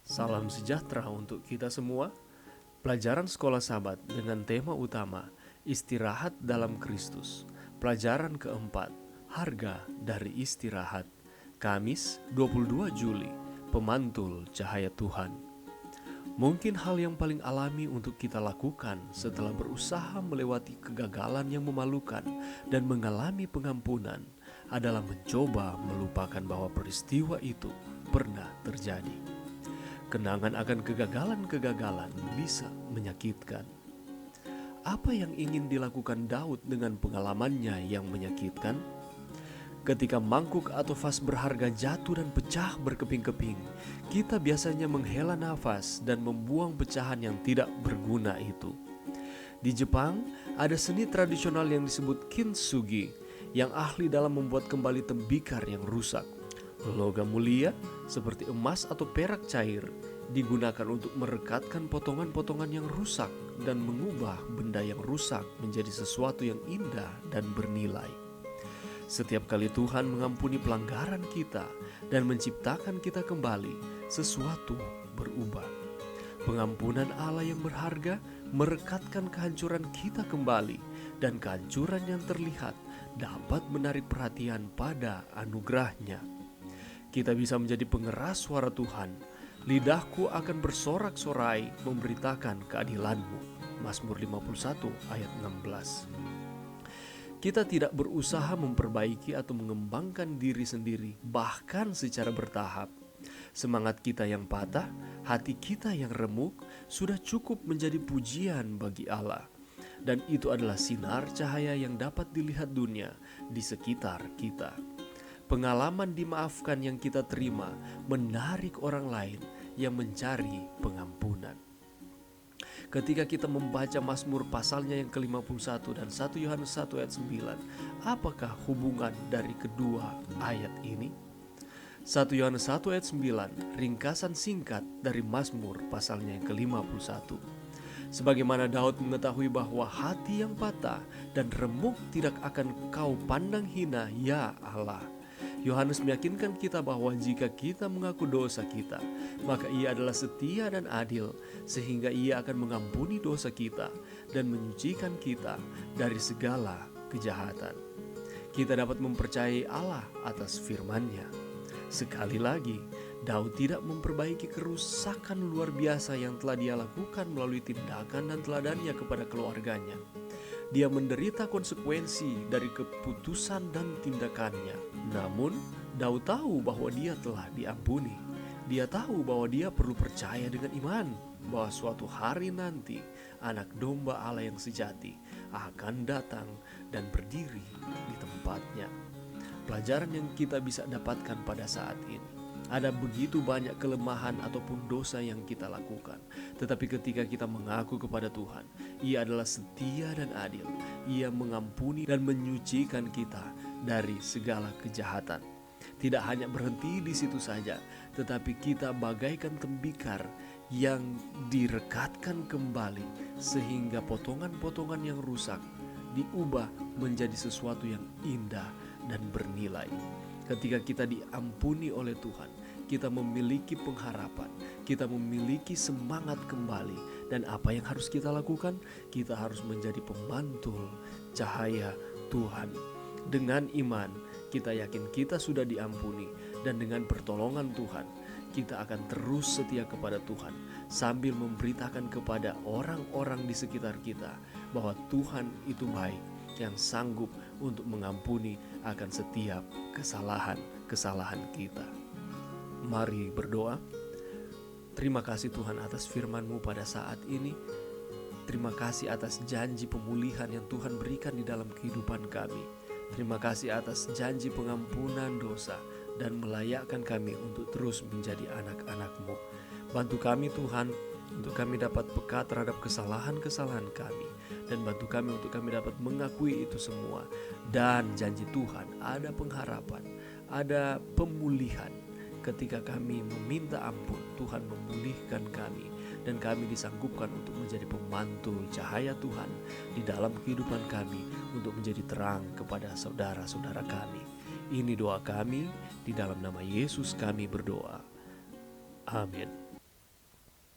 Salam sejahtera untuk kita semua. Pelajaran Sekolah Sabat dengan tema utama Istirahat dalam Kristus. Pelajaran keempat, Harga dari Istirahat. Kamis 22 Juli, Pemantul Cahaya Tuhan. Mungkin hal yang paling alami untuk kita lakukan setelah berusaha melewati kegagalan yang memalukan dan mengalami pengampunan adalah mencoba melupakan bahwa peristiwa itu pernah terjadi. Kenangan akan kegagalan-kegagalan bisa menyakitkan. Apa yang ingin dilakukan Daud dengan pengalamannya yang menyakitkan? Ketika mangkuk atau vas berharga jatuh dan pecah berkeping-keping, kita biasanya menghela nafas dan membuang pecahan yang tidak berguna itu. Di Jepang, ada seni tradisional yang disebut kintsugi, yang ahli dalam membuat kembali tembikar yang rusak. Logam mulia seperti emas atau perak cair digunakan untuk merekatkan potongan-potongan yang rusak dan mengubah benda yang rusak menjadi sesuatu yang indah dan bernilai. Setiap kali Tuhan mengampuni pelanggaran kita dan menciptakan kita kembali, sesuatu berubah. Pengampunan Allah yang berharga merekatkan kehancuran kita kembali, dan kehancuran yang terlihat dapat menarik perhatian pada anugerah-Nya. Kita bisa menjadi pengeras suara Tuhan. Lidahku akan bersorak-sorai memberitakan keadilan-Mu. Mazmur 51 ayat 16. Kita tidak berusaha memperbaiki atau mengembangkan diri sendiri, bahkan secara bertahap. Semangat kita yang patah, hati kita yang remuk, sudah cukup menjadi pujian bagi Allah. Dan itu adalah sinar cahaya yang dapat dilihat dunia di sekitar kita. Pengalaman dimaafkan yang kita terima menarik orang lain yang mencari pengampunan. Ketika kita membaca Mazmur pasalnya yang ke-51 dan 1 Yohanes 1 ayat 9, apakah hubungan dari kedua ayat ini? 1 Yohanes 1 ayat 9, ringkasan singkat dari Mazmur pasalnya yang ke-51. Sebagaimana Daud mengetahui bahwa hati yang patah dan remuk tidak akan Kau pandang hina, ya Allah. Yohanes meyakinkan kita bahwa jika kita mengaku dosa kita, maka Ia adalah setia dan adil, sehingga Ia akan mengampuni dosa kita dan menyucikan kita dari segala kejahatan. Kita dapat mempercayai Allah atas firman-Nya. Sekali lagi, Daud tidak memperbaiki kerusakan luar biasa yang telah dia lakukan melalui tindakan dan teladannya kepada keluarganya. Dia menderita konsekuensi dari keputusan dan tindakannya. Namun, Daud tahu bahwa dia telah diampuni. Dia tahu bahwa dia perlu percaya dengan iman bahwa suatu hari nanti anak domba Allah yang sejati akan datang dan berdiri di tempatnya. Pelajaran yang kita bisa dapatkan pada saat ini. Ada begitu banyak kelemahan ataupun dosa yang kita lakukan. Tetapi ketika kita mengaku kepada Tuhan, Ia adalah setia dan adil. Ia mengampuni dan menyucikan kita dari segala kejahatan. Tidak hanya berhenti di situ saja, tetapi kita bagaikan tembikar yang direkatkan kembali, sehingga potongan-potongan yang rusak diubah menjadi sesuatu yang indah dan bernilai. Ketika kita diampuni oleh Tuhan, kita memiliki pengharapan, kita memiliki semangat kembali. Dan apa yang harus kita lakukan? Kita harus menjadi pemantul cahaya Tuhan. Dengan iman, kita yakin kita sudah diampuni, dan dengan pertolongan Tuhan, kita akan terus setia kepada Tuhan, sambil memberitakan kepada orang-orang di sekitar kita bahwa Tuhan itu baik, yang sanggup untuk mengampuni akan setiap kesalahan-kesalahan kita. Mari berdoa. Terima kasih Tuhan atas firman-Mu pada saat ini. Terima kasih atas janji pemulihan yang Tuhan berikan di dalam kehidupan kami. Terima kasih atas janji pengampunan dosa dan melayakkan kami untuk terus menjadi anak-anak-Mu. Bantu kami Tuhan, untuk kami dapat peka terhadap kesalahan-kesalahan kami, dan bantu kami untuk kami dapat mengakui itu semua. Dan janji Tuhan, ada pengharapan, ada pemulihan. Ketika kami meminta ampun, Tuhan memulihkan kami, dan kami disanggupkan untuk menjadi pemantul cahaya Tuhan di dalam kehidupan kami, untuk menjadi terang kepada saudara-saudara kami. Ini doa kami, di dalam nama Yesus kami berdoa. Amin.